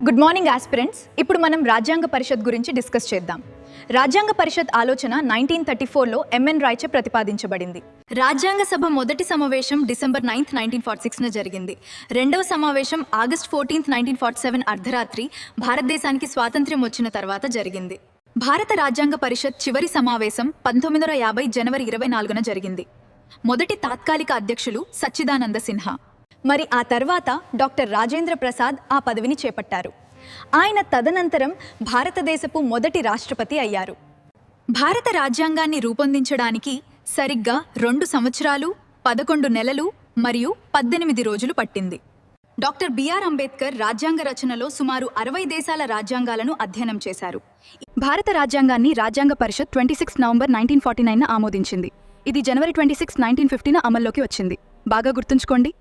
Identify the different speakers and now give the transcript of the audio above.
Speaker 1: Good morning aspirants. ఇప్పుడు మనం రాజ్యాంగ పరిషత్ గురించి డిస్కస్ చేద్దాం. రాజ్యాంగ పరిషత్ ఆలోచన 1934లో ఎంఎన్ రాయ్చే ప్రతిపాదించబడింది. రాజ్యాంగ సభ మొదటి సమావేశం డిసెంబర్ 9, 1946న జరిగింది. రెండవ సమావేశం ఆగస్ట్ 14, 1947 అర్ధరాత్రి భారతదేశానికి స్వాతంత్ర్యం వచ్చిన తర్వాత జరిగింది. భారత రాజ్యాంగ పరిషత్ చివరి సమావేశం 1950 జనవరి 24న జరిగింది. మొదటి తాత్కాలిక అధ్యక్షులు సచ్చిదానంద సిన్హా. మరి ఆ తర్వాత డాక్టర్ రాజేంద్ర ప్రసాద్ ఆ పదవిని చేపట్టారు. ఆయన తదనంతరం భారతదేశపు మొదటి రాష్ట్రపతి అయ్యారు. భారత రాజ్యాంగాన్ని రూపొందించడానికి సరిగ్గా 2 సంవత్సరాలు 11 నెలలు మరియు 18 రోజులు పట్టింది. డాక్టర్ బిఆర్ అంబేద్కర్ రాజ్యాంగ రచనలో సుమారు 60 దేశాల రాజ్యాంగాలను అధ్యయనం చేశారు. భారత రాజ్యాంగాన్ని రాజ్యాంగ పరిషత్ 26 నవంబర్ 1949న ఆమోదించింది. ఇది జనవరి 26, 1950న అమల్లోకి వచ్చింది. బాగా గుర్తుంచుకోండి.